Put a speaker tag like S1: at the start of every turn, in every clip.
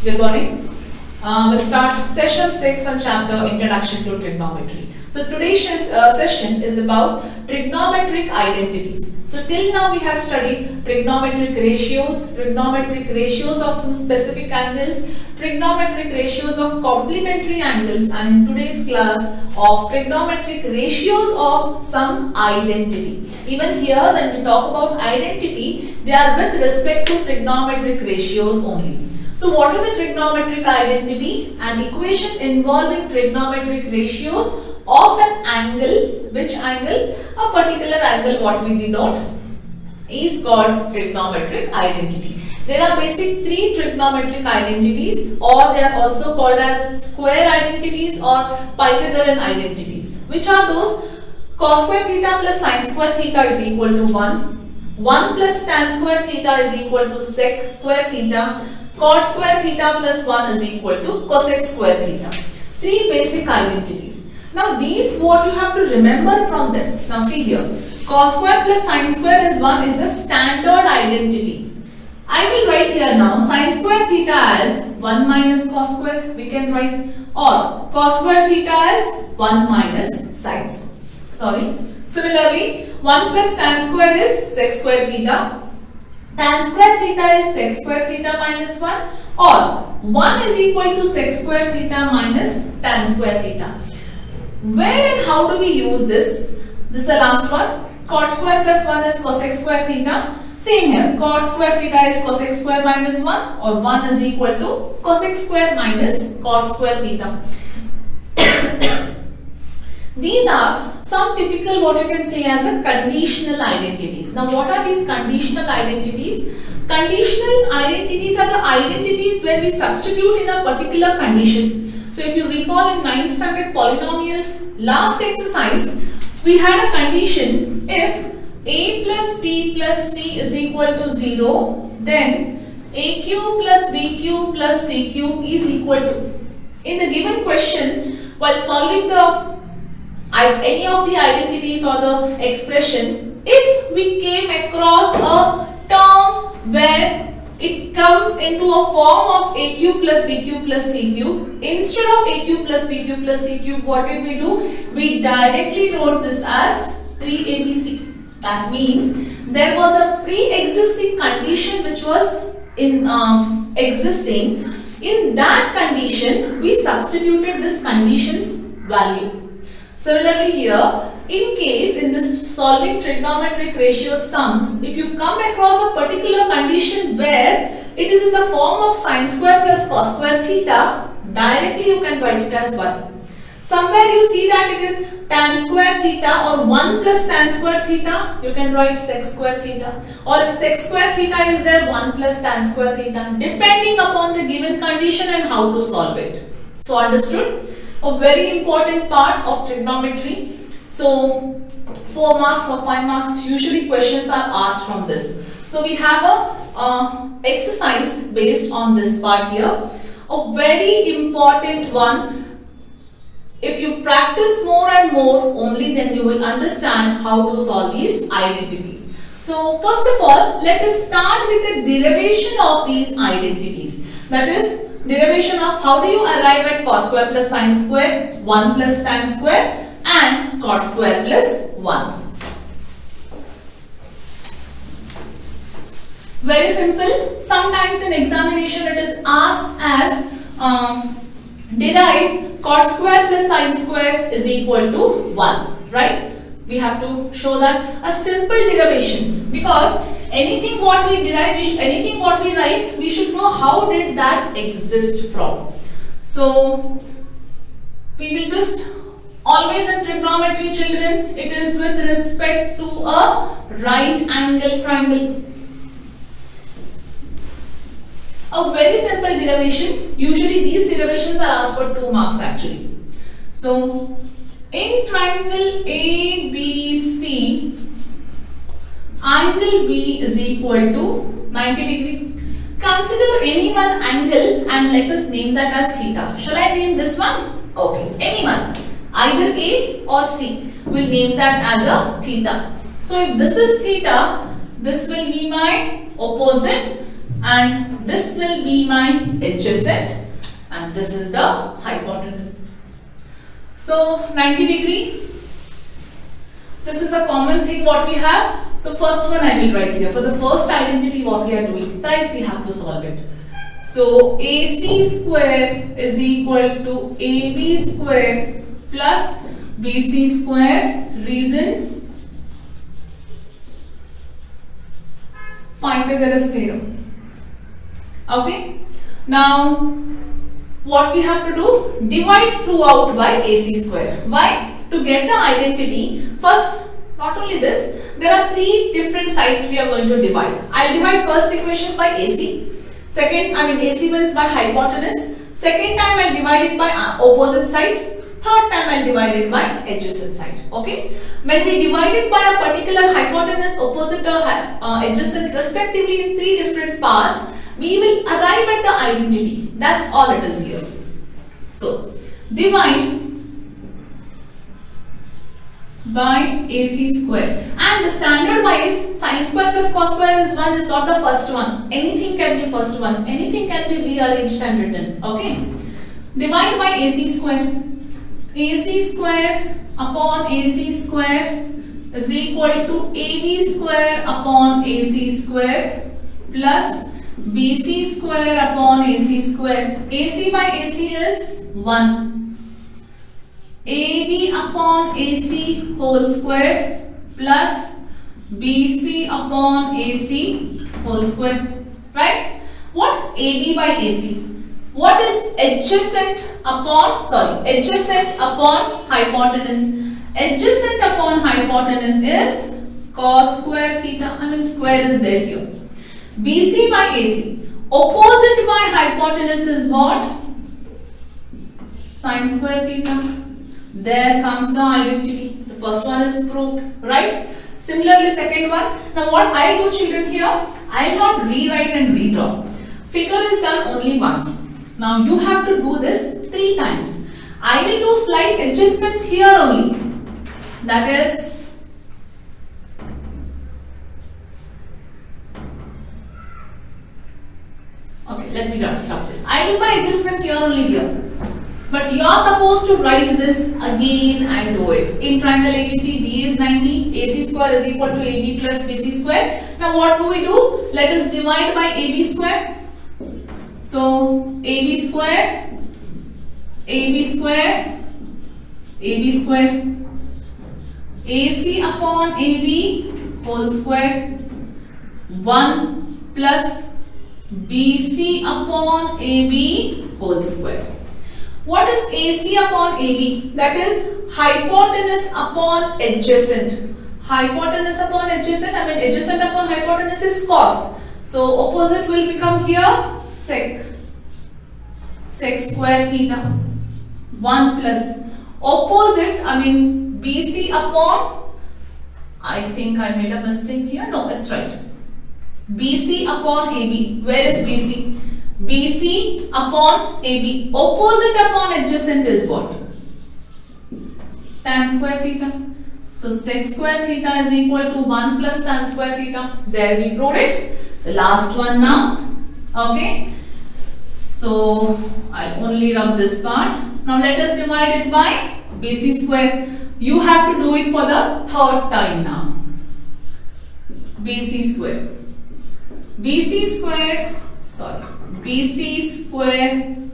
S1: Good morning. We'll start session 6 on chapter Introduction to Trigonometry. So today's session is about trigonometric identities. So till now we have studied trigonometric ratios of some specific angles, trigonometric ratios of complementary angles, and in today's class of trigonometric ratios of some identity. Even here when we talk about identity, they are with respect to trigonometric ratios only. So what is a trigonometric identity? An equation involving trigonometric ratios of an angle. Which angle? A particular angle, what we denote, is called trigonometric identity. There are basic three trigonometric identities, or they are also called as square identities or Pythagorean identities. Which are those? Cos square theta plus sin square theta is equal to 1. 1 plus tan square theta is equal to sec square theta. Cot square theta plus 1 is equal to cosec square theta. Three basic identities. Now these, what you have to remember from them. Now see here, cos square plus sin square is 1 is a standard identity. I will write here now sin square theta as 1 minus cos square, we can write, or cos square theta as 1 minus sin square. Similarly, 1 plus tan square is sec square theta. Tan square theta is sec square theta minus 1, or 1 is equal to sec square theta minus tan square theta. Where and how do we use this? This is the last one. Cot square plus 1 is cosec square theta. Same here. Cot square theta is cosec square minus 1, or 1 is equal to cosec square minus cot square theta. These are some typical, what you can say, as a conditional identities. Now what are these conditional identities? Conditional identities are the identities where we substitute in a particular condition. So if you recall in 9th standard polynomials last exercise, we had a condition: if a plus b plus c is equal to 0, then a cube plus b cube plus c cube is equal to. In the given question, while solving any of the identities or the expression, if we came across a term where it comes into a form of a cube plus b cube plus c cube, instead of a cube plus b cube plus c cube, what did we do? We directly wrote this as 3abc. That means there was a pre-existing condition which was existing. In that condition, we substituted this condition's value. Similarly here, in case in this solving trigonometric ratio sums, if you come across a particular condition where it is in the form of sin square plus cos square theta, directly you can write it as 1. Somewhere you see that it is tan square theta or 1 plus tan square theta, you can write sec square theta, or if sec square theta is there, 1 plus tan square theta, depending upon the given condition and how to solve it. So understood? A very important part of trigonometry. So 4 marks or 5 marks, usually questions are asked from this. So we have a exercise based on this part here. A very important one. If you practice more and more, only then you will understand how to solve these identities. So first of all, let us start with the derivation of these identities. That is, derivation of how do you arrive at cos square plus sin square, 1 plus tan square, and cot square plus 1. Very simple. Sometimes in examination it is asked as derive cot square plus sin square is equal to 1, right? We have to show that a simple derivation, because anything what we derive, anything what we write, we should know how did that exist from. So we will just always in trigonometry, children, it is with respect to a right angle triangle. A very simple derivation. Usually these derivations are asked for 2 marks actually. So in triangle ABC, angle B is equal to 90 degree. Consider any one angle and let us name that as theta. Shall I name this one? Okay, any one. Either A or C. We'll name that as a theta. So if this is theta, this will be my opposite, and this will be my adjacent, and this is the hypotenuse. So 90 degree. This is a common thing what we have. So first one I will write here. For the first identity what we are doing, thrice we have to solve it. So AC square is equal to AB square plus BC square. Reason? Pythagoras theorem. Okay. Now what we have to do? Divide throughout by AC square. Why? To get the identity, first, not only this, there are three different sides we are going to divide. I will divide first equation by AC. Second, AC means by hypotenuse. Second time I will divide it by opposite side. Third time I will divide it by adjacent side. Okay. When we divide it by a particular hypotenuse, opposite or adjacent respectively in three different parts, we will arrive at the identity. That's all it is here. So, divide by AC square, and the standard wise sin square plus cos square is not the first one. Anything can be first one, anything can be rearranged and written. Okay. Divide by AC square. AC square upon AC square is equal to AB square upon AC square plus BC square upon AC square. AC by AC is 1. AB upon AC whole square plus BC upon AC whole square. Right? What is AB by AC? What is adjacent upon hypotenuse? Adjacent upon hypotenuse is cos square theta. Square is there here. BC by AC. Opposite by hypotenuse is what? Sin square theta. There comes the identity. The first one is proved, right? Similarly, second one. Now what I do, children, here, I will not rewrite and redraw. Figure is done only once. Now you have to do this 3 times. I will do slight adjustments here only. That is, okay, let me just stop this. I do my adjustments here only here. But you are supposed to write this again and do it. In triangle ABC, B is 90, AC square is equal to AB plus BC square. Now what do we do? Let us divide by AB square. So AB square, AB square, AB square, AC upon AB whole square, 1 plus BC upon AB whole square. What is AC upon AB? That is hypotenuse upon adjacent. Hypotenuse upon adjacent, adjacent upon hypotenuse is cos. So opposite will become here sec. Sec square theta. 1 plus opposite, BC upon, I think I made a mistake here. No, it's right. BC upon AB. Where is BC? BC upon AB. Opposite upon adjacent is what? Tan square theta. So sec square theta is equal to 1 plus tan square theta. There we proved it. The last one now. Okay. So I'll only rub this part. Now let us divide it by BC square. You have to do it for the third time now. BC square. BC square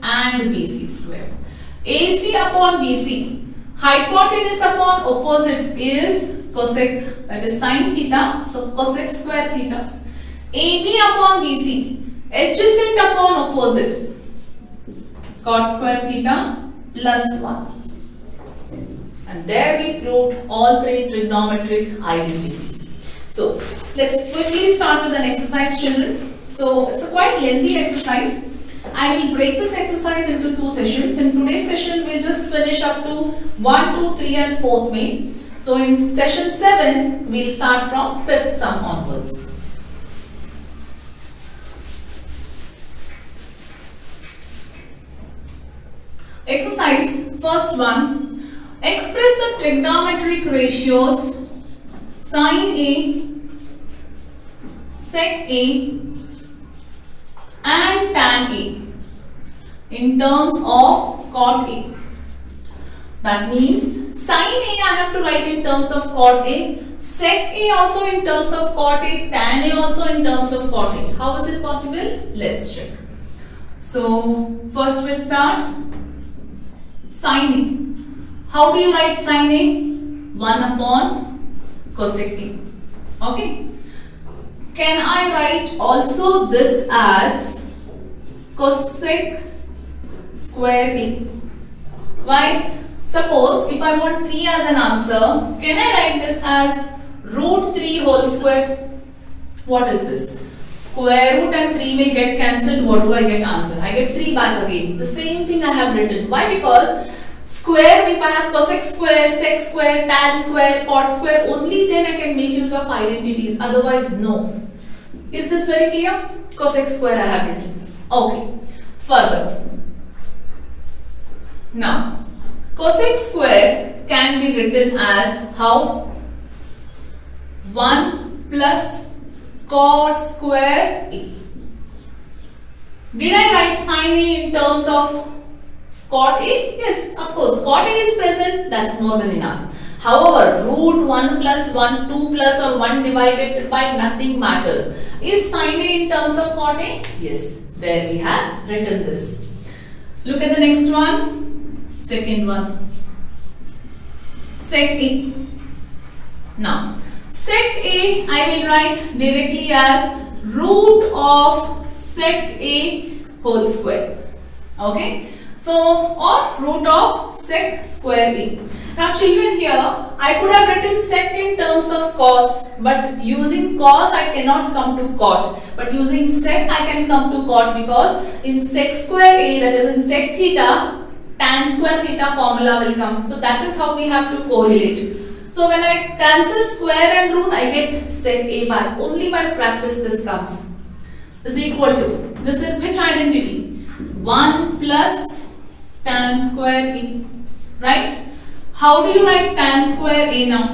S1: and BC square. AC upon BC. Hypotenuse upon opposite is cosec, that is sin theta. So cosec square theta. AB upon BC. Adjacent upon opposite. Cot square theta plus 1. And there we proved all 3 trigonometric identities. So let's quickly start with an exercise, children. So it's a quite lengthy exercise. I will break this exercise into 2 sessions. In today's session, we'll just finish up to 1, 2, 3 and 4th main. So in session 7, we'll start from 5th sum onwards. Exercise, first one. Express the trigonometric ratios sin A, sec A, and tan A in terms of cot A. That means sin A I have to write in terms of cot A, sec A also in terms of cot A, tan A also in terms of cot A. How is it possible? Let's check. So first we'll start sin A. How do you write sin A? 1 upon cosec A. Okay. Can I write also this as cosec square A? Why? Suppose if I want 3 as an answer, can I write this as root 3 whole square? What is this? Square root and 3 will get cancelled. What do I get answer? I get 3 back again. The same thing I have written. Why? Because square, if I have cosec square, sec square, tan square, cot square, only then I can make use of identities. Otherwise, no. Is this very clear? Cosec square I have written. Okay. Further. Now, cosec square can be written as how? 1 plus cot square A. Did I write sin A in terms of cot A? Yes, of course. Cot A is present. That's more than enough. However, root 1 plus 1, 2 plus or 1 divided by nothing matters. Is sin A in terms of cot A? Yes. There we have written this. Look at the next one. Second one. Sec A. Now, sec A I will write directly as root of sec A whole square. Okay. So, or root of sec square A. Now children, here I could have written sec in terms of cos, but using cos I cannot come to cot, but using sec I can come to cot, because in sec square A, that is in sec theta, tan square theta formula will come. So that is how we have to correlate. So when I cancel square and root, I get sec A back. Only by practice this comes. Is equal to, this is which identity? 1 plus tan square A, right? How do you write tan square A now?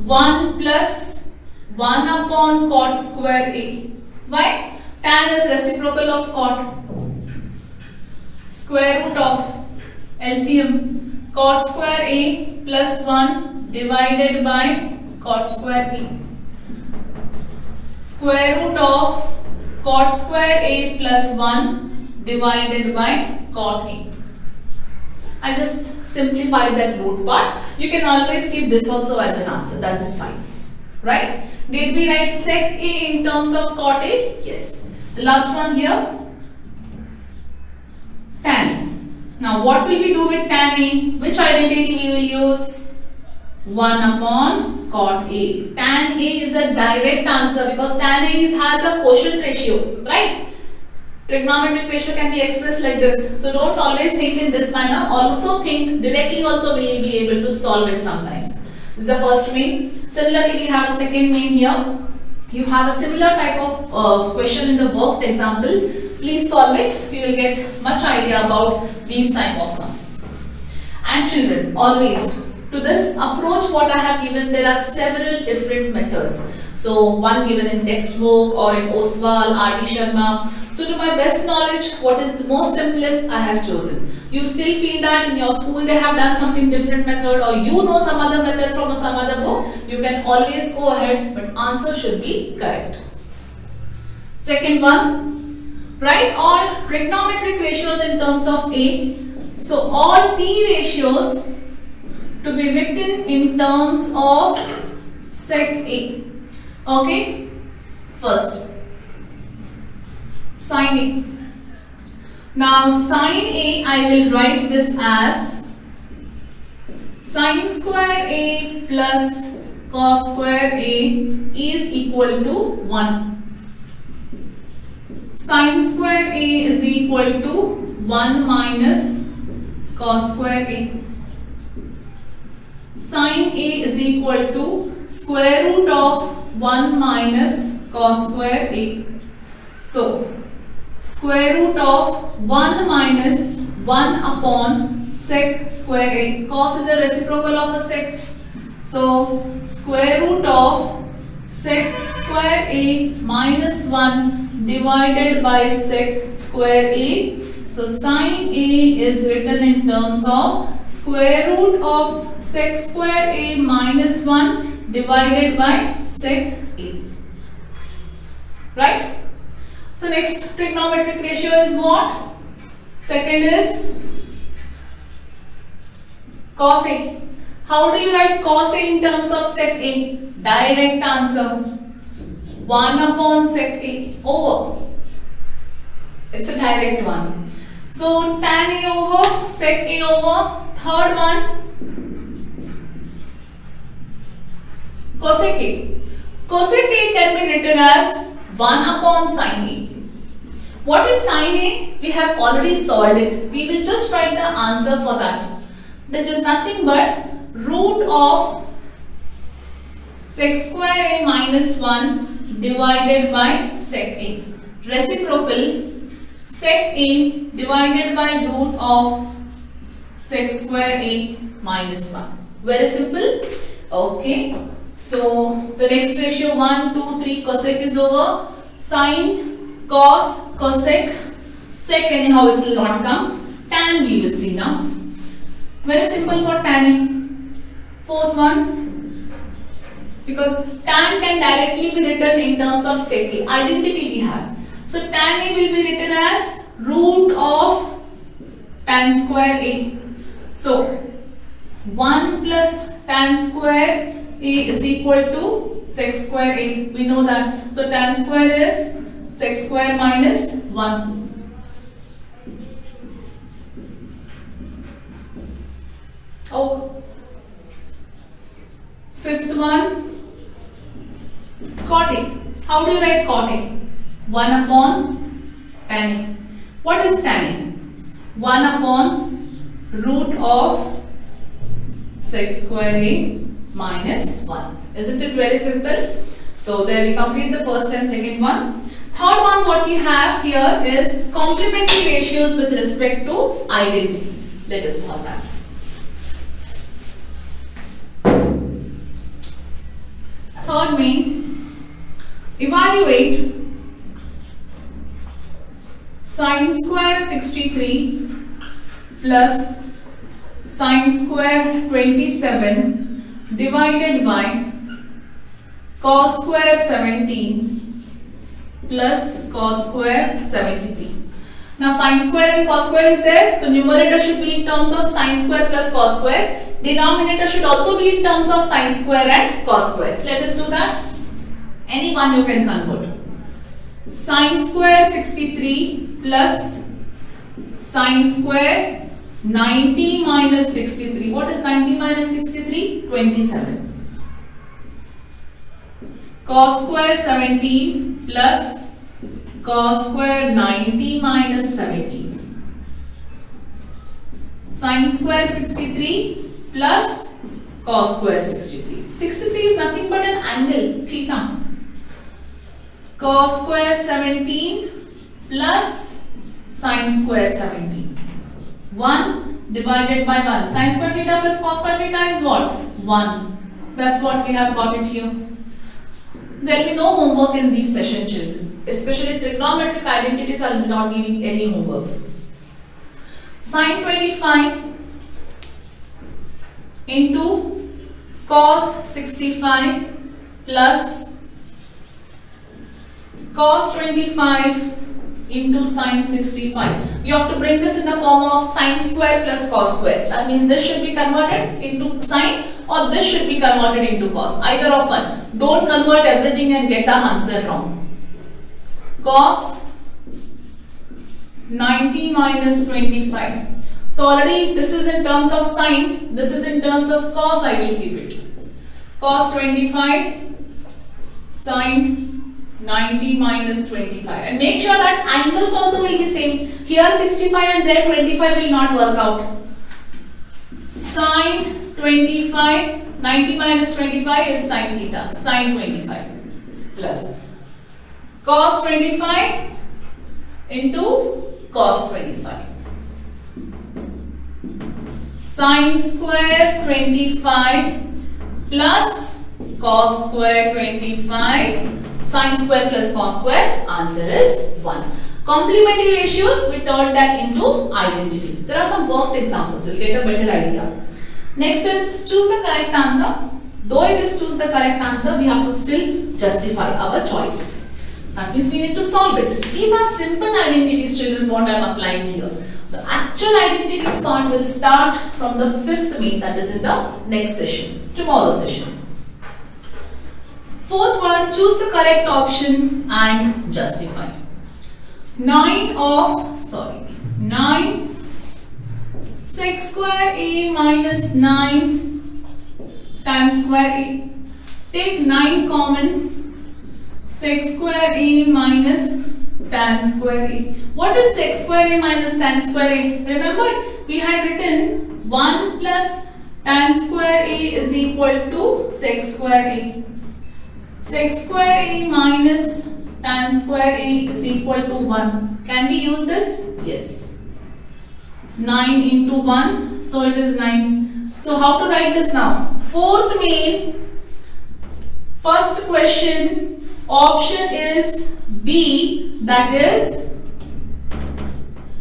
S1: 1 plus 1 upon cot square A. Why? Tan is reciprocal of cot. Square root of LCM. Cot square A plus 1 divided by cot square A. Square root of cot square A plus 1 divided by cot A. I just simplified that root part. You can always keep this also as an answer. That is fine. Right? Did we write sec A in terms of cot A? Yes. The last one here. Tan A. Now what will we do with tan A? Which identity we will use? 1 upon cot A. Tan A is a direct answer because tan A has a quotient ratio. Right? Trigonometric ratio can be expressed like this. So don't always think in this manner. Also think directly also we will be able to solve it sometimes. This is the first main. Similarly, we have a second main here. You have a similar type of question in the worked example. Please solve it so you will get much idea about these type of sums. And children, always to this approach what I have given, there are several different methods. So one given in textbook or in Oswal, R.D. Sharma. So to my best knowledge, what is the most simplest I have chosen. You still feel that in your school they have done something different method, or you know some other method from some other book, you can always go ahead, but answer should be correct. Second one, write all trigonometric ratios in terms of A. So all T ratios to be written in terms of sec A. Okay, first sin A. Now sin A I will write this as sin square A plus cos square A is equal to 1. Sin square A is equal to 1 minus cos square A. Sin A is equal to square root of 1 minus cos square A. So square root of 1 minus 1 upon sec square A. Cos is a reciprocal of a sec. So square root of sec square a minus 1 divided by sec square a. So sin a is written in terms of square root of sec square a minus 1 divided by sec a. Right? So next trigonometric ratio is what? Second is cos A. How do you write cos A in terms of sec A? Direct answer. 1 upon sec A over. It's a direct one. So tan A over sec A over. Third one, cosec A. Cosec A can be written as 1 upon sin A. What is sin A? We have already solved it. We will just write the answer for that. That is nothing but root of sec square A minus 1 divided by sec A. Reciprocal sec A divided by root of sec square A minus 1. Very simple. Okay. So the next ratio 1, 2, 3 cosec is over. Sin, cos, cosec, sec anyhow it will not come. Tan we will see now. Very simple for tan A. Fourth one, because tan can directly be written in terms of sec A. Identity we have. So tan A will be written as root of tan square A. So 1 plus tan square A is equal to sec square A. We know that. So tan square is sec square minus 1. Oh. Fifth one, cot A. How do you write cot A? 1 upon tan A. What is tan A? 1 upon root of sec square A minus 1. Isn't it very simple? So there we complete the first and second one. Third one what we have here is complementary ratios with respect to identities. Let us solve that. Third main, evaluate sin square 63 plus sin square 27 divided by cos square 17 plus cos square 73. Now sin square and cos square is there. So numerator should be in terms of sin square plus cos square. Denominator should also be in terms of sin square and cos square. Let us do that. Any one you can convert. Sin square 63 plus sin square 90 minus 63. What is 90 minus 63? 27. Cos square 17 plus cos square 90 minus 17. Sin square 63 plus cos square 63. 63 is nothing but an angle, theta. Cos square 17 plus sin square 17. 1 divided by 1. Sin square theta plus cos square theta is what? 1. That's what we have got it here. There will be no homework in these session, children. Especially trigonometric identities, I will be not giving any homeworks. Sin 25 into cos 65 plus cos 25 into sin 65. You have to bring this in the form of sin square plus cos square. That means this should be converted into sin or this should be converted into cos. Either of one. Don't convert everything and get the answer wrong. Cos 90 minus 25. So already this is in terms of sin, this is in terms of cos, I will keep it. Cos 25 sin 90 minus 25. And make sure that angles also will be same. Here 65 and there 25 will not work out. Sin 25, 90 minus 25 is sin theta, sin 25 plus cos 25 into cos 25. Sin square 25 plus cos square 25, sin square plus cos square, answer is 1. Complementary ratios, we turn that into identities. There are some worked examples, you'll get a better idea. Next is choose the correct answer. Though it is choose the correct answer, we have to still justify our choice. That means we need to solve it. These are simple identities, children, what I am applying here. The actual identities part will start from the 5th week, that is in the next session, tomorrow's session. 4th one, choose the correct option and justify. 9 sec square a minus 9 tan square a. Take 9 common, sec square a minus tan square a. What is sec square a minus tan square a? Remember, we had written 1 plus tan square a is equal to sec square a. Sec square a minus tan square a is equal to 1. Can we use this? Yes. 9 into 1, so it is 9. So how to write this now? 4th main, first question, option is B, that is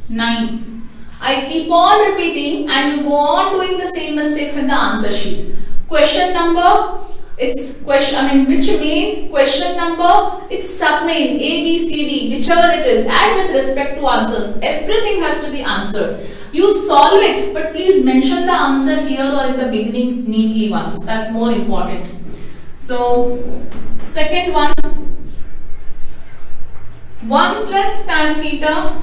S1: 9. I keep on repeating and you go on doing the same mistakes in the answer sheet. Question number, it's question, which main, question number, it's sub-main, A, B, C, D, whichever it is, and with respect to answers, everything has to be answered. You solve it, but please mention the answer here or in the beginning neatly once. That's more important. So, second one, 1 plus tan theta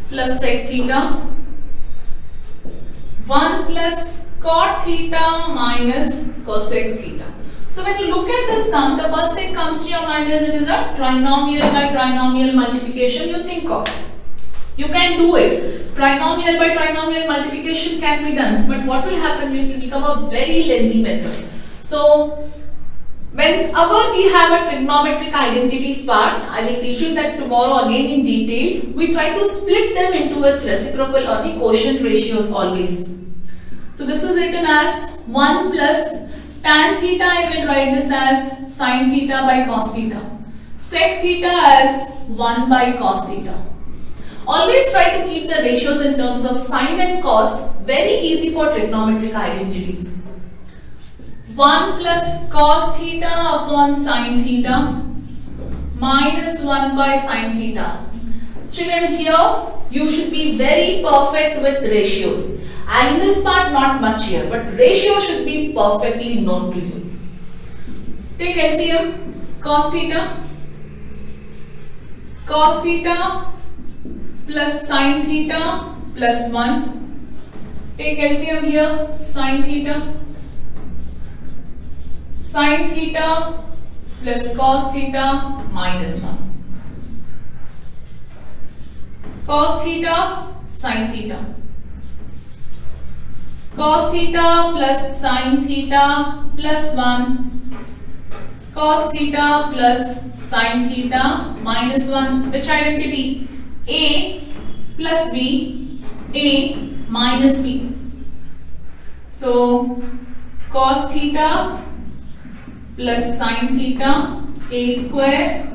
S1: plus sec theta, 1 plus cot theta minus cosec theta. So when you look at this sum, the first thing comes to your mind is it is a trinomial by trinomial multiplication you think of. You can do it. Trinomial by trinomial multiplication can be done. But what will happen? It will become a very lengthy method. So whenever we have a trigonometric identities part, I will teach you that tomorrow again in detail. We try to split them into its reciprocal or the quotient ratios always. So this is written as 1 plus tan theta, I will write this as sin theta by cos theta. Sec theta as 1 by cos theta. Always try to keep the ratios in terms of sin and cos, very easy for trigonometric identities. 1 plus cos theta upon sin theta minus 1 by sin theta. Children, here you should be very perfect with ratios. And this part not much here, but ratio should be perfectly known to you. Take LCM, cos theta plus sin theta plus 1. Take LCM here, sin theta plus cos theta minus 1. Cos theta, sin theta. Cos theta plus sin theta plus 1. Cos theta plus sin theta minus 1. Which identity? A plus B, A minus B. So, cos theta plus sin theta, A square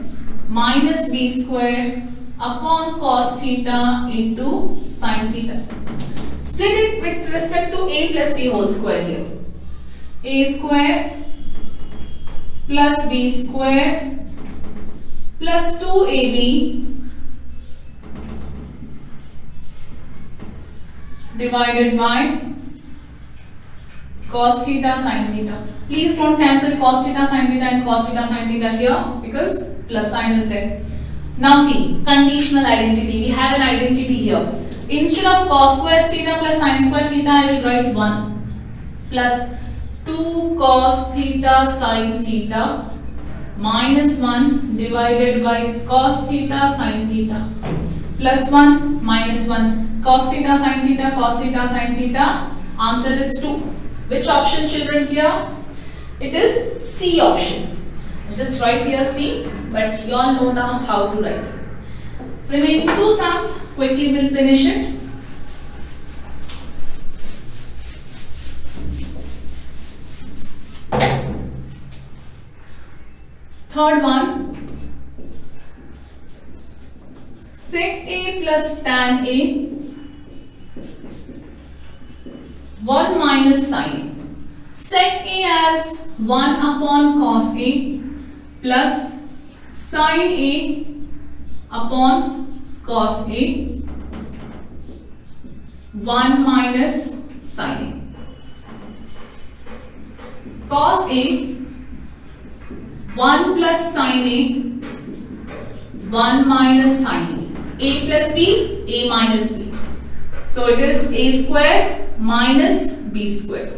S1: minus B square upon cos theta into sin theta. Split it with respect to A plus B whole square here. A square plus B square plus 2AB divided by cos theta sin theta. Please don't cancel cos theta sin theta and cos theta sin theta here because plus sign is there. Now see, conditional identity. We have an identity here. Instead of cos square theta plus sin square theta, I will write 1 plus 2 cos theta sin theta minus 1 divided by cos theta sin theta plus 1 minus 1. Cos theta sin theta, cos theta sin theta. Answer is 2. Which option, children, here? It is C option. I'll just write here C, but you all know now how to write. Remaining 2 sums, quickly we'll finish it. Third one, sec A plus tan A 1 minus sin A. Sec A as 1 upon cos A plus sin A upon cos A 1 minus sin A. Cos A 1 plus sin A 1 minus sin A. A plus B, A minus B. So it is A square minus B square.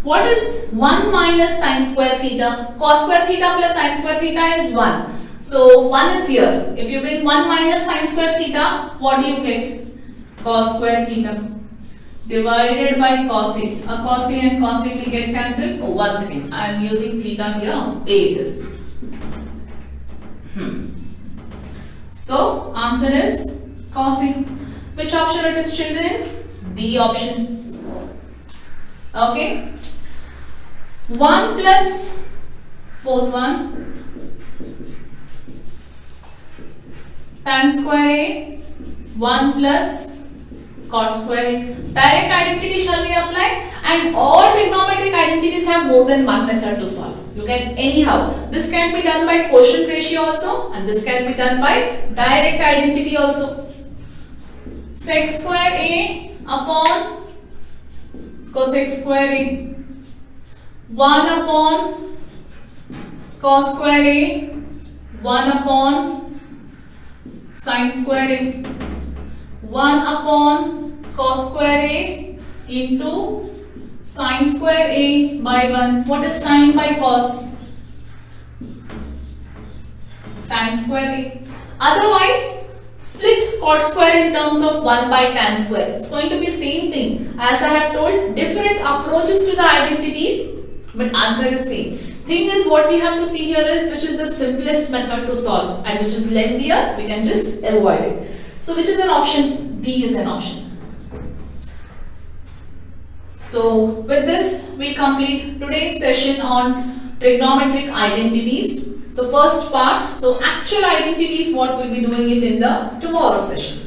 S1: What is 1 minus sin square theta? Cos square theta plus sin square theta is 1. So 1 is here. If you bring 1 minus sin square theta, what do you get? Cos square theta divided by cos A. Cos A and cos A will get cancelled. Oh, once again, I am using theta here. A it is. So answer is cos A. Which option it is, children? D option. Okay. 1 plus fourth one tan square A 1 plus cot square A. Direct identity shall we apply, and all trigonometric identities have more than one method to solve. You can anyhow. This can be done by quotient ratio also, and this can be done by direct identity also. Sec square A upon cosec square A 1 upon cos square A 1 upon sin square A 1 upon cos square A into sin square A by 1. What is sin by cos? Tan square A. Otherwise, split cot square in terms of 1 by tan square. It's going to be same thing. As I have told, different approaches to the identities, but answer is same. Thing is, what we have to see here is which is the simplest method to solve, and which is lengthier, we can just avoid it. So which is an option? D is an option. So with this, we complete today's session on trigonometric identities. So first part, so actual identities, what we'll be doing it in the tomorrow session.